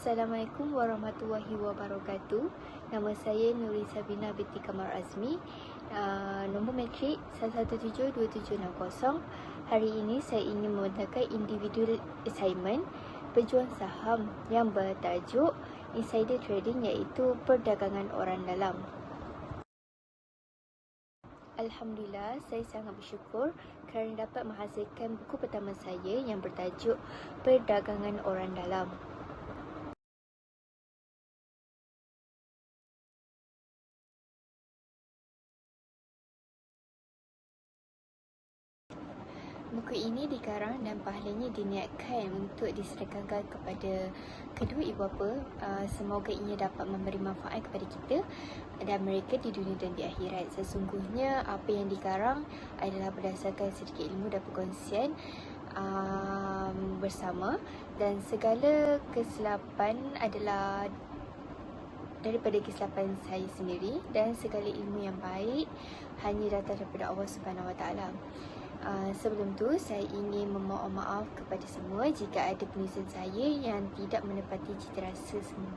Assalamualaikum warahmatullahi wabarakatuh. Nama saya Nuri Sabina binti Kamar Azmi. Nombor matrik 1172760. Hari ini saya ingin membenarkan individual assignment pejuang saham yang bertajuk Insider Trading, iaitu perdagangan orang dalam. Alhamdulillah, saya sangat bersyukur kerana dapat menghasilkan buku pertama saya yang bertajuk Perdagangan Orang Dalam. Buku ini dikarang dan pahalanya diniatkan untuk disedekahkan kepada kedua ibu bapa. Semoga ia dapat memberi manfaat kepada kita dan mereka di dunia dan di akhirat. Sesungguhnya apa yang dikarang adalah berdasarkan sedikit ilmu dan perkongsian bersama, dan segala kesilapan adalah daripada kesilapan saya sendiri, dan segala ilmu yang baik hanya datang daripada Allah Subhanahu Wa Taala. Sebelum tu, saya ingin memohon maaf kepada semua jika ada penulisan saya yang tidak menepati cita rasa semua.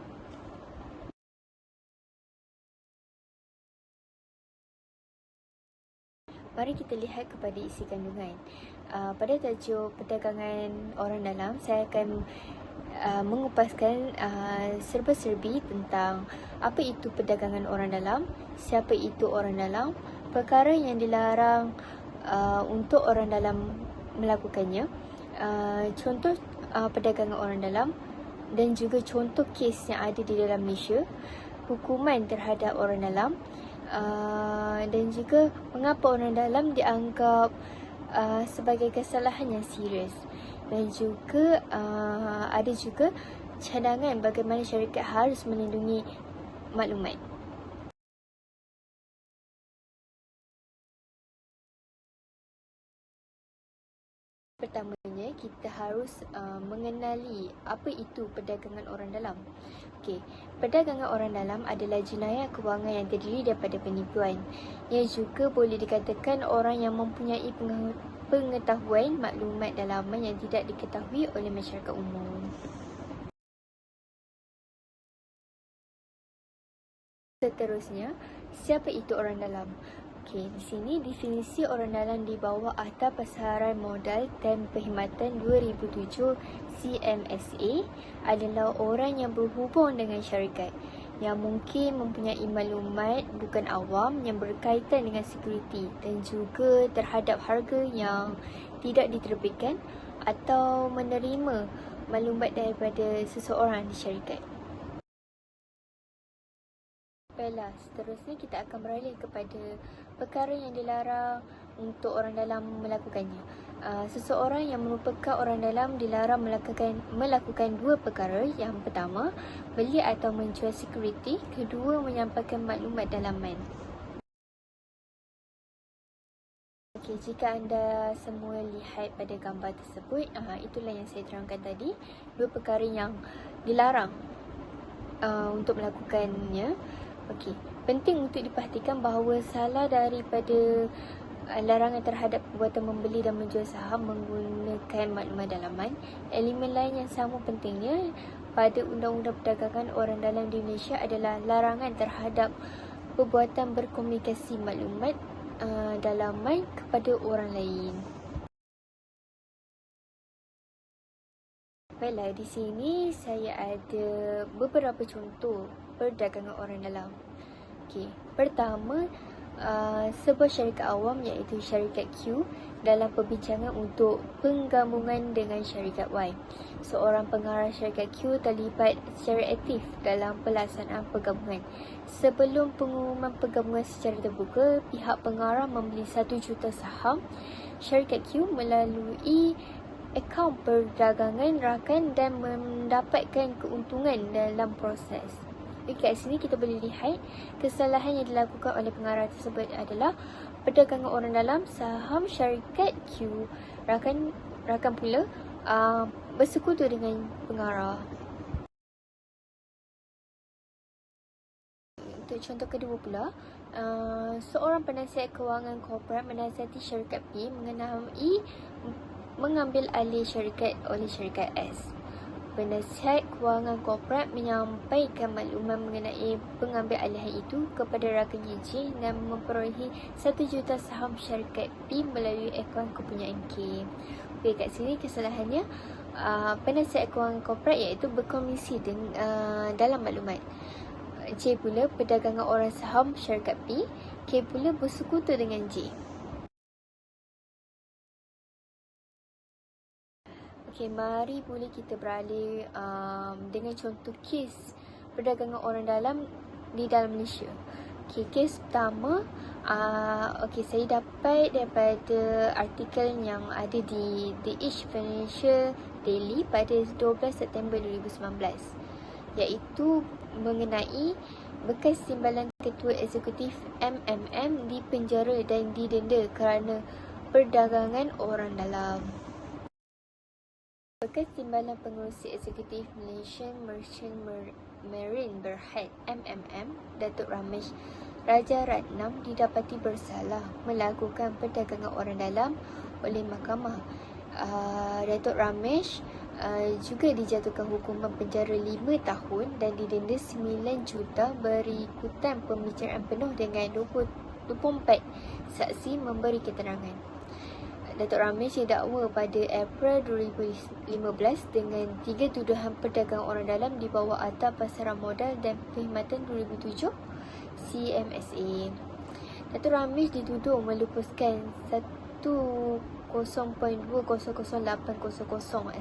Mari kita lihat kepada isi kandungan. Pada tajuk perdagangan orang dalam, saya akan mengupaskan serba-serbi tentang apa itu perdagangan orang dalam, siapa itu orang dalam, perkara yang dilarang untuk orang dalam melakukannya, contoh perdagangan orang dalam, dan juga contoh kes yang ada di dalam Malaysia, hukuman terhadap orang dalam, dan juga mengapa orang dalam dianggap sebagai kesalahan yang serius, dan juga ada juga cadangan bagaimana syarikat harus melindungi maklumat. Pertamanya, kita harus mengenali apa itu perdagangan orang dalam. Okey, perdagangan orang dalam adalah jenayah kewangan yang terdiri daripada penipuan. Ia juga boleh dikatakan orang yang mempunyai pengetahuan maklumat dalaman yang tidak diketahui oleh masyarakat umum. Seterusnya, siapa itu orang dalam? Okey, di sini definisi orang dalam di bawah Akta Pasaran Modal dan Perkhidmatan 2007 CMSA adalah orang yang berhubung dengan syarikat, yang mungkin mempunyai maklumat bukan awam yang berkaitan dengan sekuriti dan juga terhadap harga yang tidak diterbitkan atau menerima maklumat daripada seseorang di syarikat. Baiklah, seterusnya kita akan beralih kepada perkara yang dilarang untuk orang dalam melakukannya. Seseorang yang merupakan orang dalam dilarang melakukan dua perkara. Yang pertama, beli atau menjual sekuriti. Kedua, menyampaikan maklumat dalaman. Okey, jika anda semua lihat pada gambar tersebut, itulah yang saya terangkan tadi. Dua perkara yang dilarang untuk melakukannya. Okey, penting untuk dipastikan bahawa salah daripada larangan terhadap perbuatan membeli dan menjual saham menggunakan maklumat dalaman. Elemen lain yang sama pentingnya pada Undang-Undang Perdagangan Orang Dalam di Malaysia adalah larangan terhadap perbuatan berkomunikasi maklumat dalaman kepada orang lain. Baiklah, di sini saya ada beberapa contoh perdagangan orang dalam. Okey, pertama, sebuah syarikat awam iaitu syarikat Q dalam perbincangan untuk penggabungan dengan syarikat Y. Seorang pengarah syarikat Q terlibat secara aktif dalam pelaksanaan pergabungan. Sebelum pengumuman pergabungan secara terbuka, pihak pengarah membeli 1 juta saham syarikat Q melalui akaun perdagangan rakan dan mendapatkan keuntungan dalam proses. Kat sini kita boleh lihat kesalahan yang dilakukan oleh pengarah tersebut adalah perdagangan orang dalam saham syarikat Q. Rakan pula bersekutu dengan pengarah. Untuk contoh kedua pula, seorang penasihat kewangan korporat menasihati syarikat P mengenai mengambil alih syarikat oleh syarikat S. Penasihat Kewangan Korporat menyampaikan makluman mengenai pengambil alihan itu kepada rakannya J dan memperolehi 1 juta saham syarikat P melalui akaun kepunyaan K. Okey, kat sini kesalahannya penasihat Kewangan Korporat iaitu berkomisi dalam maklumat. J pula perdagangan orang saham syarikat P, K pula bersekutu dengan J. Okey, mari boleh kita beralih dengan contoh kes perdagangan orang dalam di dalam Malaysia. Okey, kes pertama, okey, saya dapat daripada artikel yang ada di The Age Financial Daily pada 12 September 2019, iaitu mengenai bekas timbalan Ketua Eksekutif MMM dipenjara dan didenda kerana perdagangan orang dalam. Bekas timbalan pengerusi eksekutif Malaysian Merchant Marine Berhad MMM, Datuk Ramesh Raja Ratnam didapati bersalah melakukan perdagangan orang dalam oleh mahkamah. Datuk Ramesh juga dijatuhkan hukuman penjara 5 tahun dan didenda 9 juta berikutan pembicaraan penuh dengan 24 saksi memberi keterangan. Datuk Ramesh didakwa pada April 2015 dengan 3 tuduhan perdagangan orang dalam di bawah Akta Pasaran Modal dan Perkhidmatan 2007 CMSA. Datuk Ramesh dituduh melupuskan 10.200800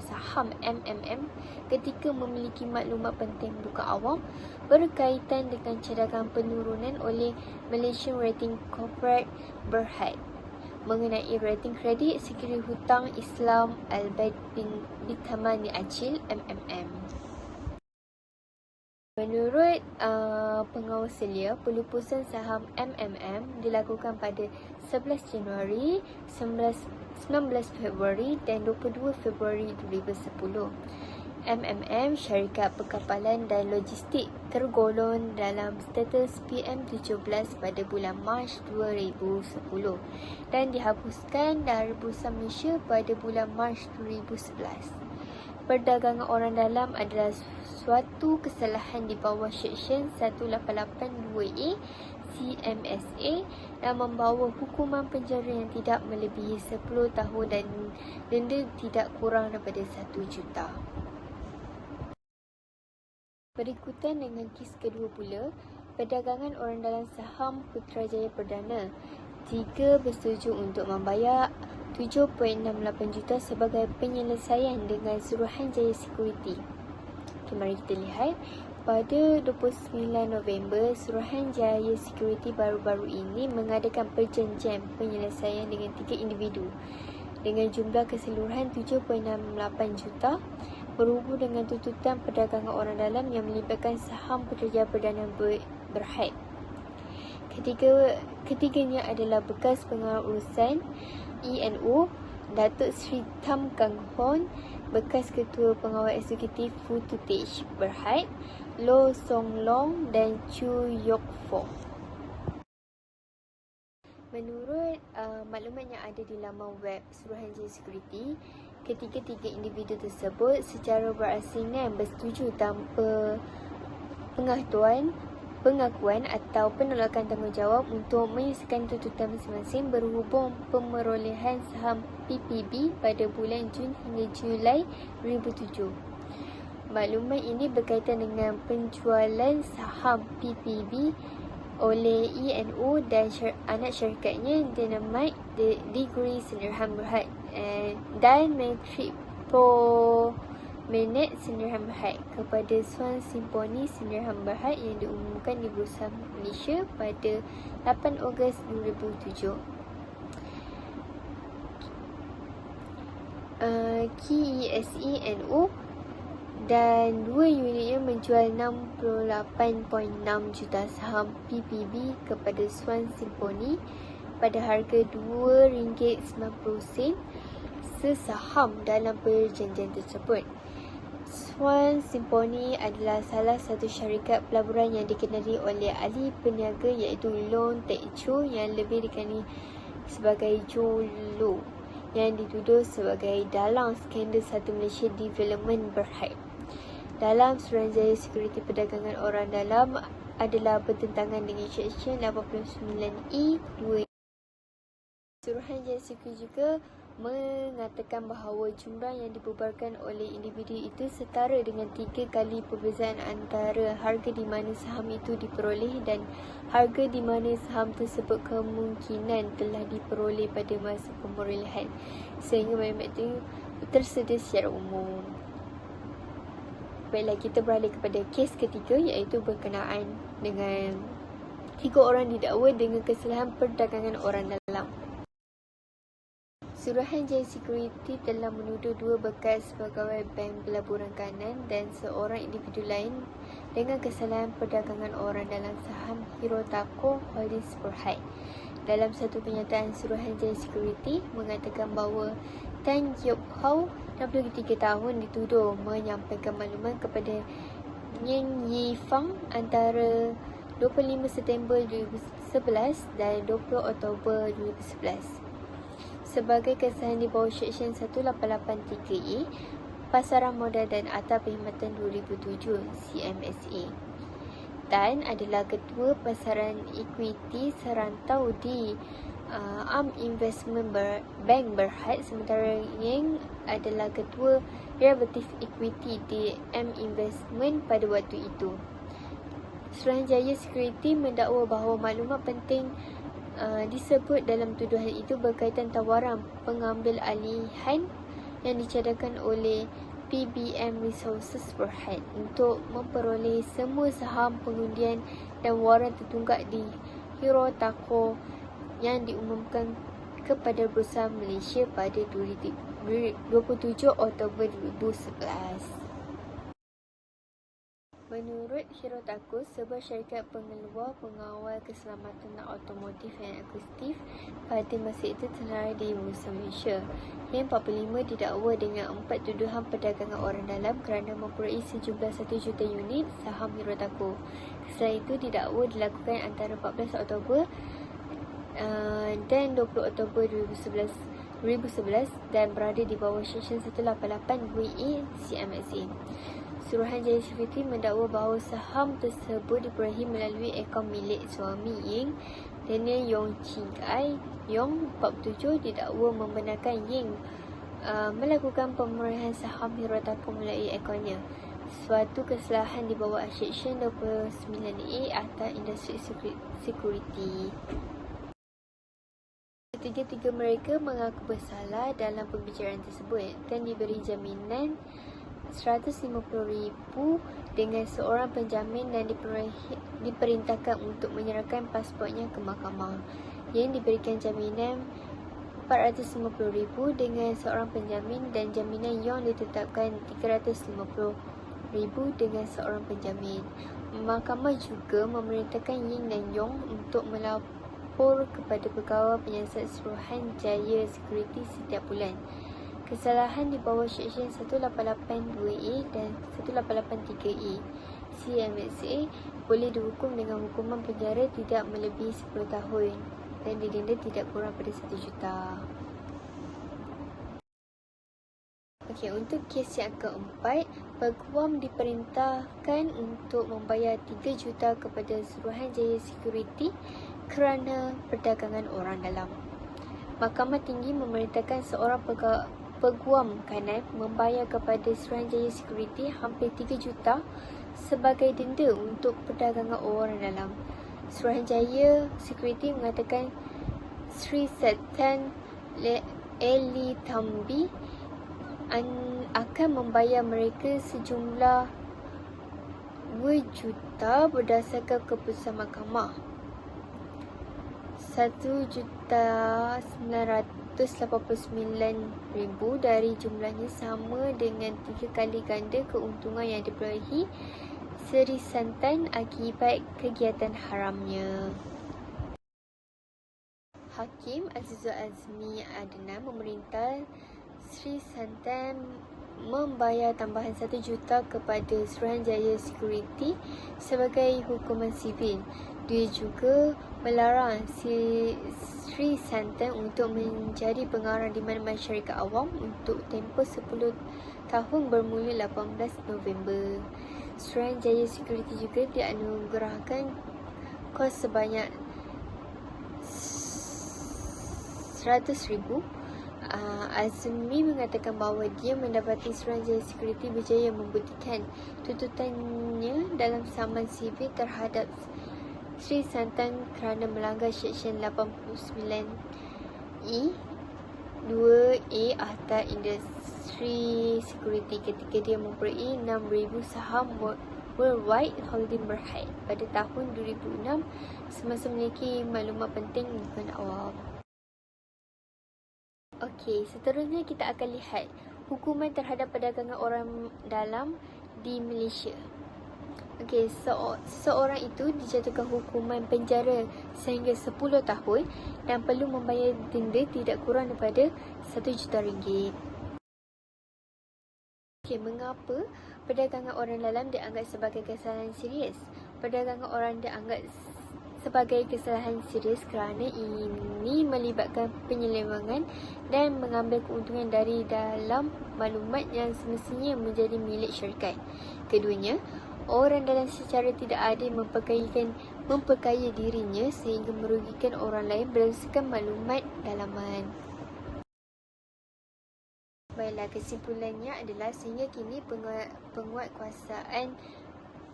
saham MMM ketika memiliki maklumat penting bukan awam berkaitan dengan cadangan penurunan oleh Malaysian Rating Corporate Berhad mengenai rating kredit sekiranya hutang Islam Al-Baid bin Tamani Acil MMM. Menurut pengawas selia, pelupusan saham MMM dilakukan pada 11 Januari, 19 Februari dan 22 Februari 2010. MMM, syarikat perkapalan dan logistik, tergolong dalam status PM17 pada bulan Mac 2010 dan dihapuskan dari Bursa Malaysia pada bulan Mac 2011. Perdagangan orang dalam adalah suatu kesalahan di bawah Seksyen 188(2)A CMSA dan membawa hukuman penjara yang tidak melebihi 10 tahun dan denda tidak kurang daripada 1 juta. Berikutan dengan kes kedua pula, perdagangan orang dalam saham Putrajaya Perdana. 3 bersetuju untuk membayar 7.68 juta sebagai penyelesaian dengan Suruhanjaya Security. Okay, mari kita lihat. Pada 29 November, Suruhanjaya Security baru-baru ini mengadakan perjanjian penyelesaian dengan 3 individu dengan jumlah keseluruhan 7.68 juta berhubung dengan tuntutan perdagangan orang dalam yang melibatkan saham Putrajaya Perdana Berhad. Ketiganya adalah bekas pengawal urusan ENO, Datuk Seri Tam Kang Hon, bekas Ketua Pengawal Eksekutif Fututage Berhad, Lo Song Long dan Chu Yok Fo. Menurut maklumat yang ada di laman web Suruhanjaya Security, ketiga-tiga individu tersebut secara berasingan bersetuju tanpa pengakuan atau penolakan tanggungjawab untuk menyelesaikan tuntutan masing-masing berhubung pemerolehan saham PPB pada bulan Jun hingga Julai 2007. Maklumat ini berkaitan dengan penjualan saham PPB oleh ENO dan anak syarikatnya Dynamite Degree Sdn Bhd dan Matrix Promenade Sdn Bhd kepada Swan Simponi Sdn Bhd yang diumumkan di Bursa Malaysia pada 8 Ogos 2007. KESENO dan 2 unitnya menjual 68.6 juta saham PPB kepada Swan Simponi pada harga RM2.90 sesaham dalam perjanjian tersebut. Swan Simponi adalah salah satu syarikat pelaburan yang dikenali oleh ahli peniaga iaitu Loan Teck Choo yang lebih dikenali sebagai Jolo yang dituduh sebagai dalang skandal Satu Malaysia Development Berhad. dalam Suruhanjaya Sekuriti Perdagangan Orang Dalam adalah bertentangan dengan Seksyen 89E 2. Suruhanjaya Sekuriti juga mengatakan bahawa jumlah yang dibubarkan oleh individu itu setara dengan 3 kali perbezaan antara harga di mana saham itu diperoleh dan harga di mana saham tersebut kemungkinan telah diperoleh pada masa pemerolehan, sehingga maklumat itu tersedia secara umum. Baiklah, kita beralih kepada kes ketiga, iaitu berkenaan dengan 3 orang didakwa dengan kesalahan perdagangan orang dalam. Suruhanjaya Sekuriti telah menuduh 2 bekas pegawai bank pelaburan kanan dan seorang individu lain dengan kesalahan perdagangan orang dalam saham Hirotako Holdings Berhad. Dalam satu kenyataan, Suruhanjaya Sekuriti mengatakan bahawa Tan Giok Hau, 63 tahun, dituduh menyampaikan maklumat kepada Nguyen Yi Fang antara 25 September 2011 dan 20 Oktober 2011 sebagai kesalahan di bawah Seksyen 188(3)A Pasaran Modal dan Atau Perkhidmatan 2007 CMSA. Tan adalah Ketua Pasaran Ekuiti Serantau di Arm Investment Bank Berhad, sementara Yang adalah Ketua Derivative Equity di M Investment pada waktu itu. Suruhanjaya Sekuriti mendakwa bahawa maklumat penting disebut dalam tuduhan itu berkaitan tawaran pengambil alihan yang dicadangkan oleh PBM Resources Berhad untuk memperoleh semua saham pengundian dan waran tertunggak di Hirotako yang diumumkan kepada Bursa Malaysia pada 27 Oktober 2011. Menurut Hirotako, sebuah syarikat pengeluar pengawal keselamatan automotif yang eksklusif pada masa itu telah di Bursa Malaysia. Yang 45 didakwa dengan 4 tuduhan perdagangan orang dalam kerana memperoleh sejumlah 1 juta unit saham Hirotako. Kesalahan itu didakwa dilakukan antara 14 Oktober dan 20 Oktober 2011 dan berada di bawah Seksyen 188(2)A CMSA. Suruhanjaya Sekuriti mendakwa bahawa saham tersebut diperolehi melalui akaun milik suami Ying, Daniel Yong Ching Ai Yong, 47, didakwa membenarkan Ying melakukan pemerolehan saham Hirotako melalui akaunnya. Suatu kesalahan di bawah Seksyen 29A Akta Industri Sekuriti. Ketiga-tiga mereka mengaku bersalah dalam pembicaraan tersebut dan diberi jaminan RM150,000 dengan seorang penjamin dan diperintahkan untuk menyerahkan pasportnya ke mahkamah. Yang diberikan jaminan RM450,000 dengan seorang penjamin dan jaminan Yong ditetapkan RM350,000 dengan seorang penjamin. Mahkamah juga memerintahkan Ying dan Yong untuk melapor kepada pegawai penyiasat Suruhanjaya Sekuriti setiap bulan. Kesalahan di bawah Seksyen 188(2)A dan 188(3)A CMSA boleh dihukum dengan hukuman penjara tidak melebihi 10 tahun dan didenda tidak kurang pada 1 juta. Okey, untuk kes yang keempat, peguam diperintahkan untuk membayar 3 juta kepada Suruhanjaya Sekuriti kerana perdagangan orang dalam. Mahkamah Tinggi memerintahkan seorang peguam kanan membayar kepada Suruhanjaya Sekuriti hampir 3 juta sebagai denda untuk perdagangan orang dalam. Suruhanjaya Sekuriti mengatakan Sri Setan Eli Thambi akan membayar mereka sejumlah 2 juta berdasarkan keputusan mahkamah. 1,989,000 dari jumlahnya sama dengan 3 kali ganda keuntungan yang diperolehi Sri Santan akibat kegiatan haramnya. Hakim Azizul Azmi Adnan memerintah Sri Santan membayar tambahan 1 juta kepada Suruhanjaya Security sebagai hukuman sivil. Dia juga melarang Sri Santan untuk menjadi pengarah di mana-mana syarikat awam untuk tempoh 10 tahun bermula 18 November. Suruhanjaya Security juga dianugerahkan kos sebanyak 100,000. Azmi mengatakan bahawa dia mendapati Suruhanjaya Security berjaya membuktikan tuntutannya dalam saman sivil terhadap Sri Santan kerana melanggar Seksyen 89E 2A Akta Industri Security ketika dia memperoleh 6,000 saham Worldwide Holding Berhad pada tahun 2006 semasa memiliki maklumat penting bukan awam. Okey, seterusnya kita akan lihat hukuman terhadap perdagangan orang dalam di Malaysia. Okey, seseorang itu dijatuhkan hukuman penjara sehingga 10 tahun dan perlu membayar denda tidak kurang daripada RM1 juta. Okey, mengapa perdagangan orang dalam dianggap sebagai kesalahan serius? Perdagangan orang dianggap sebagai kesalahan serius kerana ini melibatkan penyelewengan dan mengambil keuntungan dari dalam maklumat yang semestinya menjadi milik syarikat. Keduanya, orang dalam secara tidak adil memperkaya dirinya sehingga merugikan orang lain berdasarkan maklumat dalaman. Baiklah, kesimpulannya adalah sehingga kini penguatkuasaan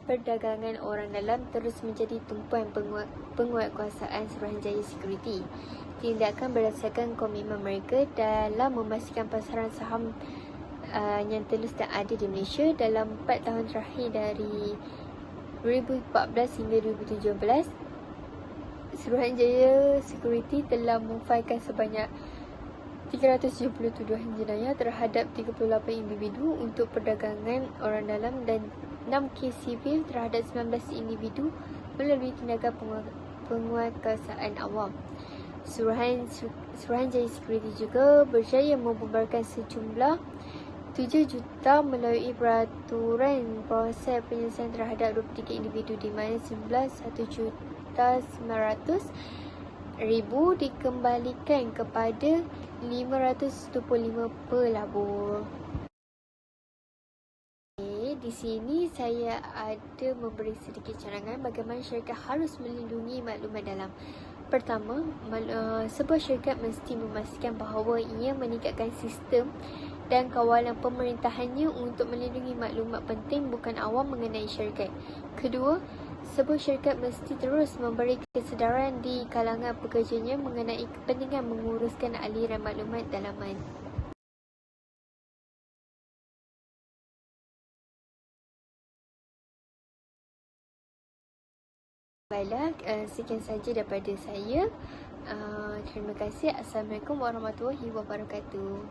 perdagangan orang dalam terus menjadi tumpuan penguatkuasaan Suruhanjaya Security. Tindakan berdasarkan komitmen mereka dalam memastikan pasaran saham yang telus dan adil di Malaysia dalam 4 tahun terakhir dari 2014 hingga 2017. Suruhanjaya Security telah memfailkan sebanyak 370 tuduhan jenayah terhadap 38 individu untuk perdagangan orang dalam dan 6 kes sivil terhadap 19 individu melalui tindakan penguatkuasaan awam. Suruhanjaya Security juga berjaya membubarkan sejumlah 7 juta melalui peraturan proses penyelesaian terhadap 23 individu di mana 1,900,000 dikembalikan kepada 525 pelabur. Di sini saya ada memberi sedikit cadangan bagaimana syarikat harus melindungi maklumat dalam. Pertama, sebuah syarikat mesti memastikan bahawa ia meningkatkan sistem dan kawalan pemerintahannya untuk melindungi maklumat penting bukan awam mengenai syarikat. Kedua, sebuah syarikat mesti terus memberi kesedaran di kalangan pekerjanya mengenai kepentingan menguruskan aliran maklumat dalaman. Baiklah, sekian saja daripada saya. Terima kasih. Assalamualaikum warahmatullahi wabarakatuh.